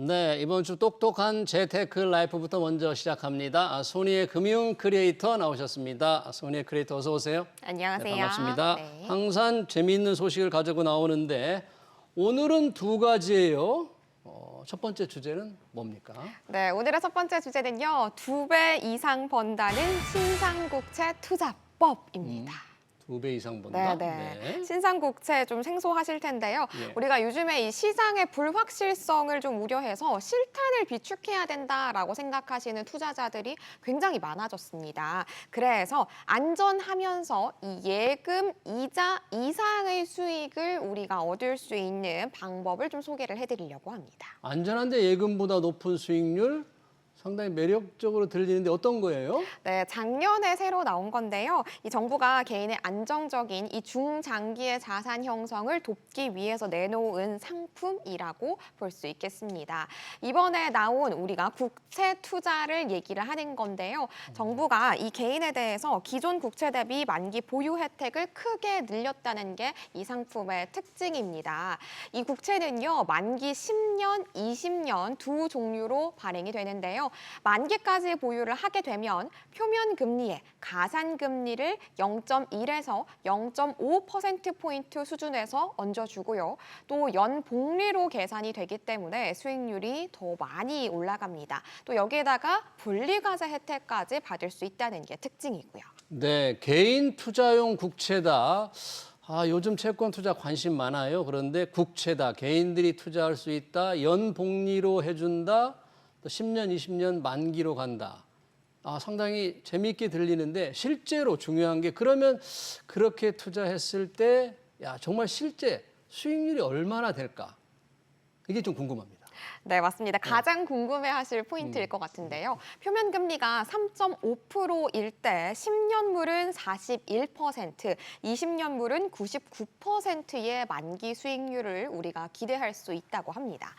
네, 이번 주 똑똑한 재테크 라이프부터 먼저 시작합니다. 손희의 금융 크리에이터 나오셨습니다. 손희의 크리에이터 어서 오세요. 안녕하세요. 네, 반갑습니다. 네. 항상 재미있는 소식을 가지고 나오는데 오늘은 두 가지예요. 첫 번째 주제는 뭡니까? 네, 오늘의 첫 번째 주제는요. 2배 이상 번다는 신상국채 투자법입니다. 2배 이상 번다? 네. 신상국채 좀 생소하실 텐데요. 예. 우리가 요즘에 이 시장의 불확실성을 좀 우려해서 실탄을 비축해야 된다라고 생각하시는 투자자들이 굉장히 많아졌습니다. 그래서 안전하면서 이 예금, 이자 이상의 수익을 우리가 얻을 수 있는 방법을 좀 소개를 해드리려고 합니다. 안전한데 예금보다 높은 수익률? 상당히 매력적으로 들리는데 어떤 거예요? 네, 작년에 새로 나온 건데요. 이 정부가 개인의 안정적인 이 중장기의 자산 형성을 돕기 위해서 내놓은 상품이라고 볼 수 있겠습니다. 이번에 나온 우리가 국채 투자를 얘기를 하는 건데요. 정부가 이 개인에 대해서 기존 국채 대비 만기 보유 혜택을 크게 늘렸다는 게 이 상품의 특징입니다. 이 국채는요, 만기 10년, 20년 두 종류로 발행이 되는데요. 만기까지 보유를 하게 되면 표면 금리의 가산 금리를 0.1에서 0.5%포인트 수준에서 얹어주고요. 또 연복리로 계산이 되기 때문에 수익률이 더 많이 올라갑니다. 또 여기에다가 분리과세 혜택까지 받을 수 있다는 게 특징이고요. 네, 개인 투자용 국채다. 요즘 채권 투자 관심 많아요. 그런데 국채다. 개인들이 투자할 수 있다. 연복리로 해준다. 또 10년, 20년 만기로 간다. 상당히 재미있게 들리는데 실제로 중요한 게 그러면 그렇게 투자했을 때 정말 실제 수익률이 얼마나 될까? 이게 좀 궁금합니다. 네, 맞습니다. 가장 궁금해하실 포인트일 것 같은데요. 표면 금리가 3.5%일 때 10년물은 41%, 20년물은 99%의 만기 수익률을 우리가 기대할 수 있다고 합니다.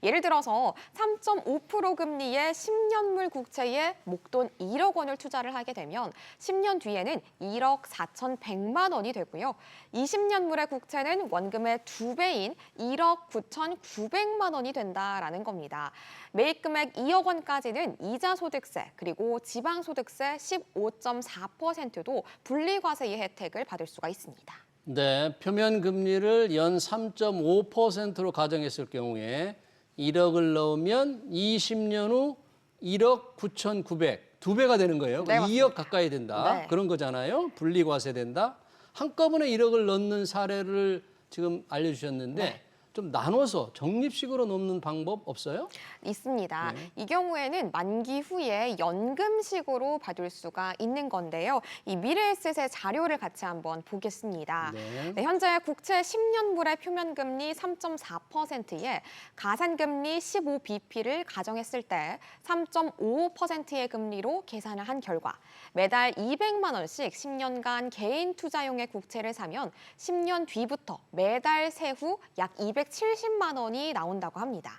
예를 들어서 3.5% 금리의 10년물 국채에 목돈 1억 원을 투자를 하게 되면 10년 뒤에는 1억 4,100만 원이 되고요. 20년물의 국채는 원금의 2배인 1억 9,900만 원이 된다라는 겁니다. 매입 금액 2억 원까지는 이자 소득세 그리고 지방소득세 15.4%도 분리과세의 혜택을 받을 수가 있습니다. 네, 표면 금리를 연 3.5%로 가정했을 경우에 1억을 넣으면 20년 후 1억 9,900, 2배가 되는 거예요. 네, 2억 가까이 된다. 네. 그런 거잖아요. 분리과세 된다. 한꺼번에 1억을 넣는 사례를 지금 알려주셨는데 네. 좀 나눠서 적립식으로 넣는 방법 없어요? 있습니다. 네. 이 경우에는 만기 후에 연금식으로 받을 수가 있는 건데요. 이 미래에셋의 자료를 같이 한번 보겠습니다. 네. 네, 현재 국채 10년물의 표면금리 3.4%에 가산금리 15bp를 가정했을 때 3.55%의 금리로 계산을 한 결과 매달 200만 원씩 10년간 개인 투자용의 국채를 사면 10년 뒤부터 매달 세후 약 270만 원이 나온다고 합니다.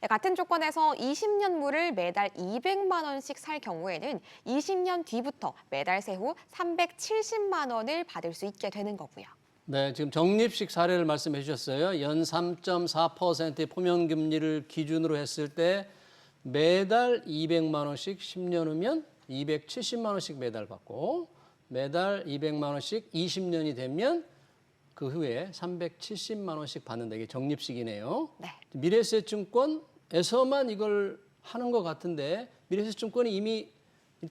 같은 조건에서 20년물을 매달 200만 원씩 살 경우에는 20년 뒤부터 매달 세후 370만 원을 받을 수 있게 되는 거고요. 네, 지금 적립식 사례를 말씀해 주셨어요. 연 3.4%의 표면 금리를 기준으로 했을 때 매달 200만 원씩 10년 후면 270만 원씩 매달 받고 매달 200만 원씩 20년이 되면 그 후에 370만 원씩 받는다. 이게 적립식이네요. 네. 미래에셋증권에서만 이걸 하는 것 같은데 미래에셋증권이 이미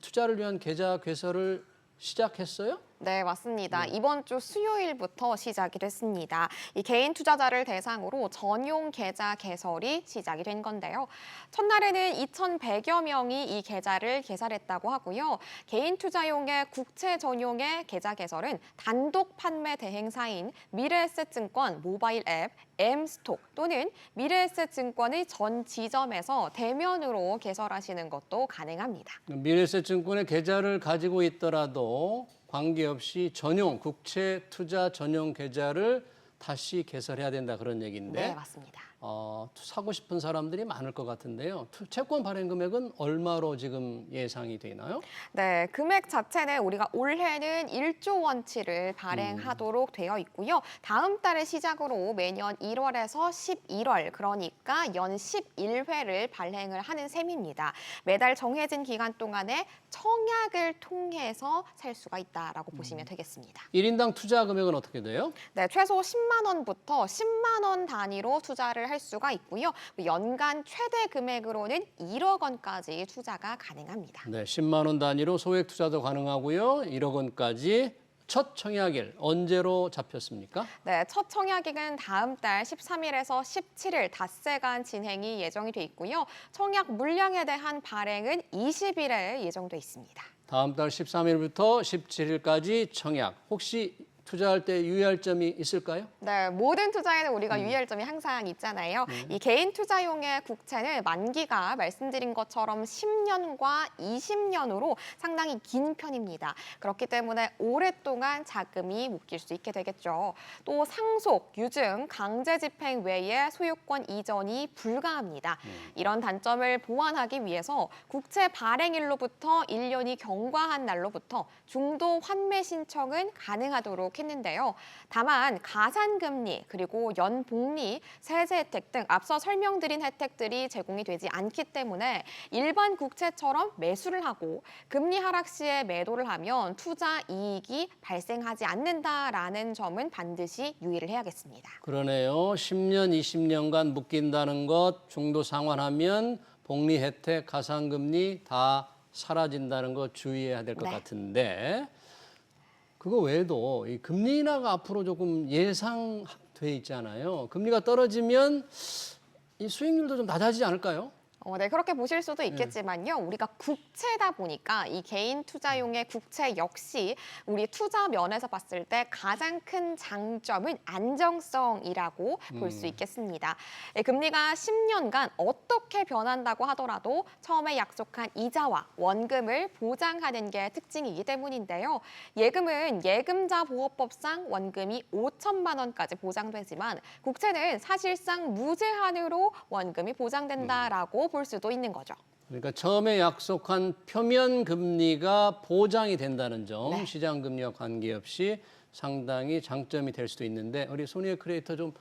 투자를 위한 계좌 개설을 시작했어요? 네, 맞습니다. 이번 주 수요일부터 시작이 됐습니다. 이 개인 투자자를 대상으로 전용 계좌 개설이 시작이 된 건데요. 첫날에는 2,100여 명이 이 계좌를 개설했다고 하고요. 개인 투자용의 국채 전용의 계좌 개설은 단독 판매 대행사인 미래에셋증권 모바일 앱 M스톡 또는 미래에셋증권의 전 지점에서 대면으로 개설하시는 것도 가능합니다. 미래에셋증권의 계좌를 가지고 있더라도 관계없이 전용 국채 투자 전용 계좌를 다시 개설해야 된다 그런 얘기인데 네, 맞습니다. 사고 싶은 사람들이 많을 것 같은데요. 채권 발행 금액은 얼마로 지금 예상이 되나요? 네, 금액 자체는 우리가 올해는 1조 원치를 발행하도록 되어 있고요. 다음 달을 시작으로 매년 1월에서 11월, 그러니까 연 11회를 발행을 하는 셈입니다. 매달 정해진 기간 동안에 청약을 통해서 살 수가 있다라고 보시면 되겠습니다. 1인당 투자 금액은 어떻게 돼요? 네, 최소 10만 원부터 10만 원 단위로 투자를 할 수가 있고요. 연간 최대 금액으로는 1억 원까지 투자가 가능합니다. 네, 10만 원 단위로 소액 투자도 가능하고요. 1억 원까지. 첫 청약일 언제로 잡혔습니까? 네, 첫 청약일은 다음 달 13일에서 17일 닷새간 진행이 예정이 돼 있고요. 청약 물량에 대한 발행은 20일에 예정돼 있습니다. 다음 달 13일부터 17일까지 청약. 혹시 투자할 때 유의할 점이 있을까요? 네, 모든 투자에는 우리가 유의할 점이 항상 있잖아요. 이 개인 투자용의 국채는 만기가 말씀드린 것처럼 10년과 20년으로 상당히 긴 편입니다. 그렇기 때문에 오랫동안 자금이 묶일 수 있게 되겠죠. 또 상속, 유증, 강제 집행 외에 소유권 이전이 불가합니다. 이런 단점을 보완하기 위해서 국채 발행일로부터 1년이 경과한 날로부터 중도 환매 신청은 가능하도록 했는데요. 다만 가산금리 그리고 연복리, 세제 혜택 등 앞서 설명드린 혜택들이 제공이 되지 않기 때문에 일반 국채처럼 매수를 하고 금리 하락 시에 매도를 하면 투자 이익이 발생하지 않는다라는 점은 반드시 유의를 해야겠습니다. 그러네요. 10년, 20년간 묶인다는 것, 중도 상환하면 복리 혜택, 가산금리 다 사라진다는 거 주의해야 될 것 네. 같은데 그거 외에도 이 금리 인하가 앞으로 조금 예상돼 있잖아요. 금리가 떨어지면 이 수익률도 좀 낮아지지 않을까요? 네, 그렇게 보실 수도 있겠지만요. 우리가 국채다 보니까 이 개인 투자용의 국채 역시 우리 투자 면에서 봤을 때 가장 큰 장점은 안정성이라고 볼 수 있겠습니다. 금리가 10년간 어떻게 변한다고 하더라도 처음에 약속한 이자와 원금을 보장하는 게 특징이기 때문인데요. 예금은 예금자 보호법상 원금이 5천만 원까지 보장되지만 국채는 사실상 무제한으로 원금이 보장된다라고 볼 수도 있는 거죠. 그러니까 처음에 약속한 표면 금리가 보장이 된다는 점, 네. 시장 금리와 관계없이 상당히 장점이 될 수도 있는데 우리 소니의 크리에이터 좀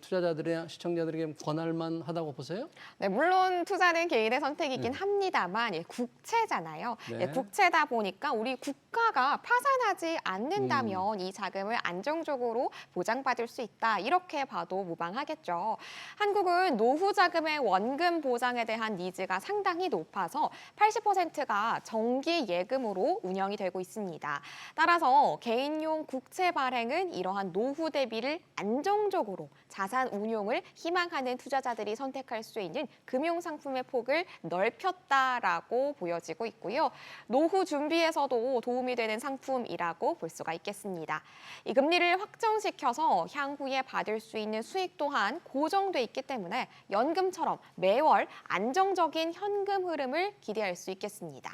투자자들이나 시청자들에게 권할 만하다고 보세요? 네, 물론 투자는 개인의 선택이긴 합니다만 국채잖아요. 네. 국채다 보니까 우리 국가가 파산하지 않는다면 이 자금을 안정적으로 보장받을 수 있다. 이렇게 봐도 무방하겠죠. 한국은 노후 자금의 원금 보장에 대한 니즈가 상당히 높아서 80%가 정기 예금으로 운영이 되고 있습니다. 따라서 개인용 국채 발행은 이러한 노후 대비를 안정적으로 자산 운용을 희망하는 투자자들이 선택할 수 있는 금융 상품의 폭을 넓혔다라고 보여지고 있고요. 노후 준비에서도 도움이 되는 상품이라고 볼 수가 있겠습니다. 이 금리를 확정시켜서 향후에 받을 수 있는 수익 또한 고정돼 있기 때문에 연금처럼 매월 안정적인 현금 흐름을 기대할 수 있겠습니다.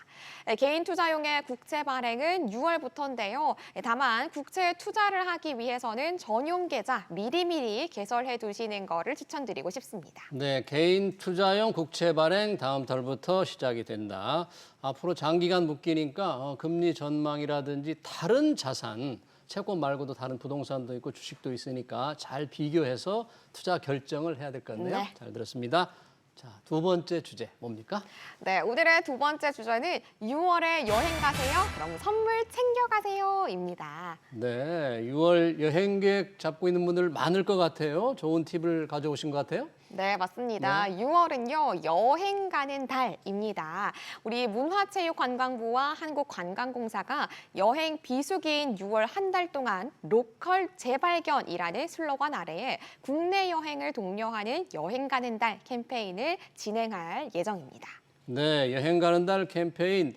개인 투자용의 국채 발행은 6월부터인데요. 다만 국채에 투자를 하기 위해서는 전용 계좌 미리미리 개설해 두시는 거를 추천드리고 싶습니다. 네, 개인 투자용 국채 발행 다음 달부터 시작이 된다. 앞으로 장기간 묶이니까 금리 전망이라든지 다른 자산, 채권 말고도 다른 부동산도 있고 주식도 있으니까 잘 비교해서 투자 결정을 해야 될 것 같네요. 네. 잘 들었습니다. 자, 두 번째 주제 뭡니까? 네, 오늘의 두 번째 주제는 6월에 여행 가세요? 그럼 선물 챙겨가세요입니다. 네, 6월 여행 계획 잡고 있는 분들 많을 것 같아요. 좋은 팁을 가져오신 것 같아요. 네, 맞습니다. 6월은요, 여행 가는 달입니다. 우리 문화체육관광부와 한국관광공사가 여행 비수기인 6월 한 달 동안 로컬 재발견이라는 슬로건 아래에 국내 여행을 독려하는 여행 가는 달 캠페인을 진행할 예정입니다. 네, 여행 가는 달 캠페인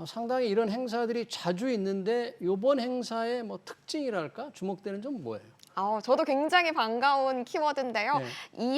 상당히 이런 행사들이 자주 있는데 이번 행사의 뭐 특징이랄까 주목되는 점 뭐예요? 저도 굉장히 반가운 키워드인데요. 네.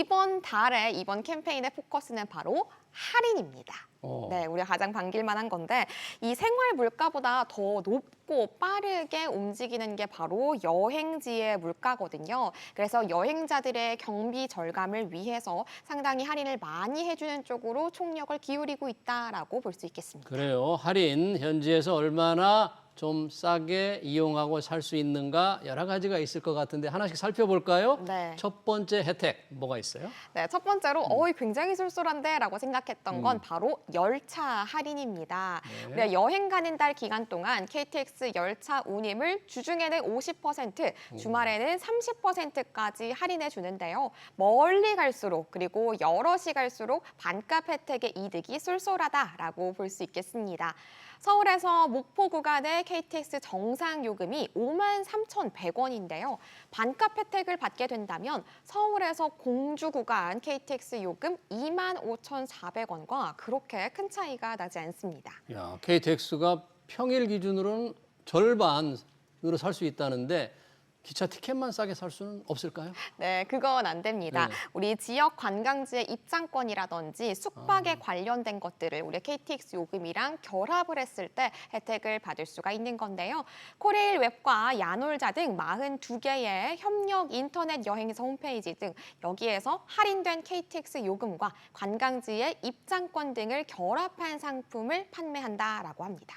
이번 달에 이번 캠페인의 포커스는 바로 할인입니다. 어. 네, 우리가 가장 반길만한 건데 이 생활 물가보다 더 높고 빠르게 움직이는 게 바로 여행지의 물가거든요. 그래서 여행자들의 경비 절감을 위해서 상당히 할인을 많이 해주는 쪽으로 총력을 기울이고 있다라고 볼 수 있겠습니다. 그래요. 할인 현지에서 얼마나 좀 싸게 이용하고 살 수 있는가 여러 가지가 있을 것 같은데 하나씩 살펴볼까요? 네. 첫 번째 혜택 뭐가 있어요? 네, 첫 번째로 굉장히 쏠쏠한데 라고 생각했던 건 바로 열차 할인입니다. 네. 우리가 여행 가는 달 기간 동안 KTX 열차 운임을 주중에는 50%, 주말에는 30%까지 할인해 주는데요. 멀리 갈수록 그리고 여럿이 갈수록 반값 혜택의 이득이 쏠쏠하다라고 볼 수 있겠습니다. 서울에서 목포 구간의 KTX 정상 요금이 53,100원인데요. 반값 혜택을 받게 된다면 서울에서 공주 구간 KTX 요금 25,400원과 그렇게 큰 차이가 나지 않습니다. 야, KTX가 평일 기준으로는 절반으로 살 수 있다는데 기차 티켓만 싸게 살 수는 없을까요? 네, 그건 안 됩니다. 네. 우리 지역 관광지의 입장권이라든지 숙박에 관련된 것들을 우리 KTX 요금이랑 결합을 했을 때 혜택을 받을 수가 있는 건데요. 코레일 웹과 야놀자 등 42개의 협력 인터넷 여행사 홈페이지 등 여기에서 할인된 KTX 요금과 관광지의 입장권 등을 결합한 상품을 판매한다라고 합니다.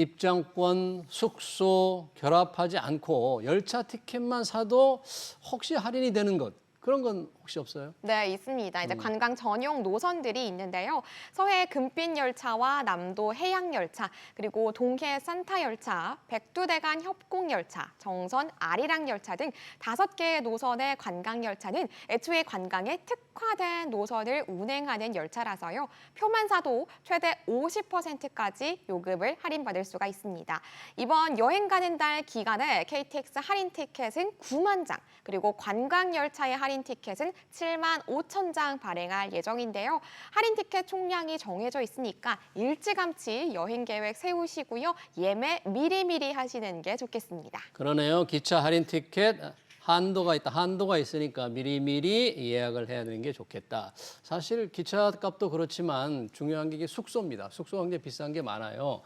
입장권, 숙소 결합하지 않고 열차 티켓만 사도 혹시 할인이 되는 것 그런 건 혹시 없어요? 네, 있습니다. 이제 관광 전용 노선들이 있는데요. 서해 금빛 열차와 남도 해양 열차, 그리고 동해 산타 열차, 백두대간 협곡 열차, 정선 아리랑 열차 등 5개의 노선의 관광 열차는 애초에 관광에 특화된 노선을 운행하는 열차라서요. 표만 사도 최대 50%까지 요금을 할인받을 수가 있습니다. 이번 여행 가는 달 기간에 KTX 할인 티켓은 9만 장, 그리고 관광 열차의 할인 티켓은 7만 5천 장 발행할 예정인데요. 할인 티켓 총량이 정해져 있으니까 일찌감치 여행 계획 세우시고요. 예매 미리미리 하시는 게 좋겠습니다. 그러네요. 기차 할인 티켓 한도가 있으니까 미리미리 예약을 해야 되는 게 좋겠다. 사실 기차 값도 그렇지만 중요한 게 이게 숙소입니다. 숙소가 굉장히 비싼 게 많아요.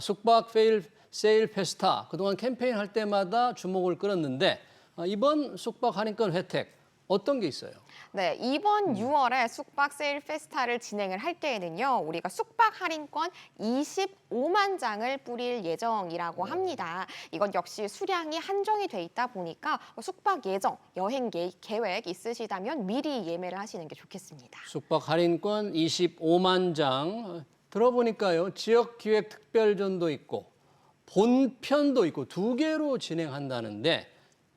숙박 세일 페스타 그동안 캠페인 할 때마다 주목을 끌었는데 이번 숙박 할인권 혜택 어떤 게 있어요? 네, 이번 6월에 숙박 세일 페스타를 진행을 할 때에는요, 우리가 숙박 할인권 25만 장을 뿌릴 예정이라고 합니다. 이건 역시 수량이 한정이 돼 있다 보니까 숙박 예정, 여행 계획 있으시다면 미리 예매를 하시는 게 좋겠습니다. 숙박 할인권 25만 장 들어보니까요. 지역기획특별전도 있고 본편도 있고 2개로 진행한다는데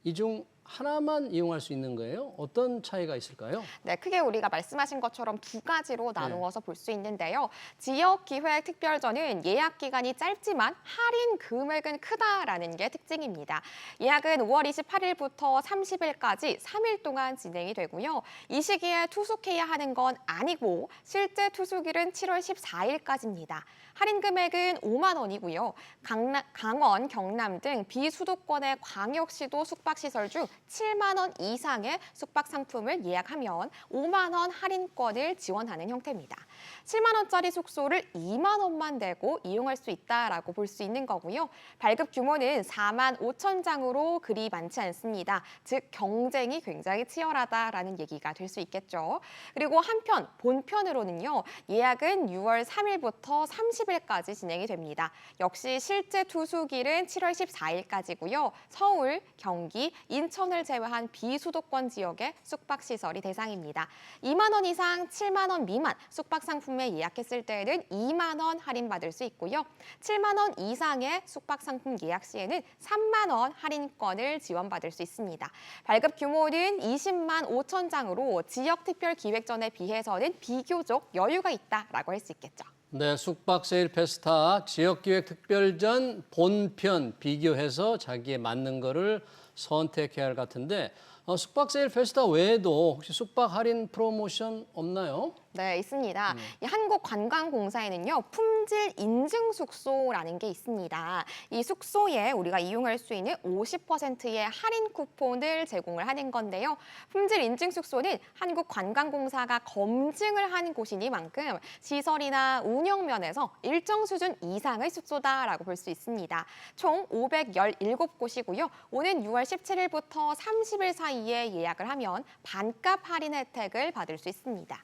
이 중 하나만 이용할 수 있는 거예요? 어떤 차이가 있을까요? 네, 크게 우리가 말씀하신 것처럼 2가지로 나누어서 볼 수 있는데요. 지역기획특별전은 예약 기간이 짧지만 할인 금액은 크다라는 게 특징입니다. 예약은 5월 28일부터 30일까지 3일 동안 진행이 되고요. 이 시기에 투숙해야 하는 건 아니고 실제 투숙일은 7월 14일까지입니다. 할인 금액은 5만 원이고요. 강원, 경남 등 비수도권의 광역시도 숙박시설 중 7만 원 이상의 숙박 상품을 예약하면 5만 원 할인권을 지원하는 형태입니다. 7만 원짜리 숙소를 2만 원만 내고 이용할 수 있다라고 볼 수 있는 거고요. 발급 규모는 4만 5천 장으로 그리 많지 않습니다. 즉 경쟁이 굉장히 치열하다라는 얘기가 될 수 있겠죠. 그리고 한편 본편으로는요. 예약은 6월 3일부터 30일까지 진행이 됩니다. 역시 실제 투숙일은 7월 14일까지고요. 서울, 경기, 인천을 제외한 비수도권 지역의 숙박시설이 대상입니다. 2만 원 이상 7만 원 미만 숙박 상품에 예약했을 때에는 2만 원 할인받을 수 있고요. 7만 원 이상의 숙박 상품 예약 시에는 3만 원 할인권을 지원받을 수 있습니다. 발급 규모는 20만 5천 장으로 지역 특별 기획전에 비해서는 비교적 여유가 있다라고 할 수 있겠죠. 네, 숙박 세일 페스타 지역기획 특별전 본편 비교해서 자기에 맞는 거를 선택해야 할 것 같은데 숙박 세일 페스타 외에도 혹시 숙박 할인 프로모션 없나요? 네, 있습니다. 이 한국관광공사에는요, 품질 인증 숙소라는 게 있습니다. 이 숙소에 우리가 이용할 수 있는 50%의 할인 쿠폰을 제공을 하는 건데요. 품질 인증 숙소는 한국관광공사가 검증을 한 곳이니만큼 시설이나 운영 면에서 일정 수준 이상의 숙소다라고 볼 수 있습니다. 총 517곳이고요. 오는 6월 17일부터 30일 사이에 예약을 하면 반값 할인 혜택을 받을 수 있습니다.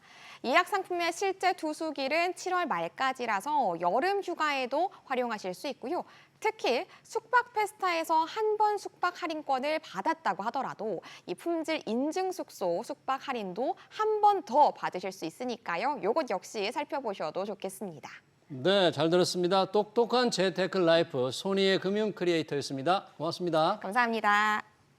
예약 상품의 실제 투숙일은 7월 말까지라서 여름 휴가에도 활용하실 수 있고요. 특히 숙박 페스타에서 한 번 숙박 할인권을 받았다고 하더라도 이 품질 인증 숙소 숙박 할인도 한 번 더 받으실 수 있으니까요. 요것 역시 살펴보셔도 좋겠습니다. 네, 잘 들었습니다. 똑똑한 재테크 라이프 손희의 금융 크리에이터였습니다. 고맙습니다. 감사합니다.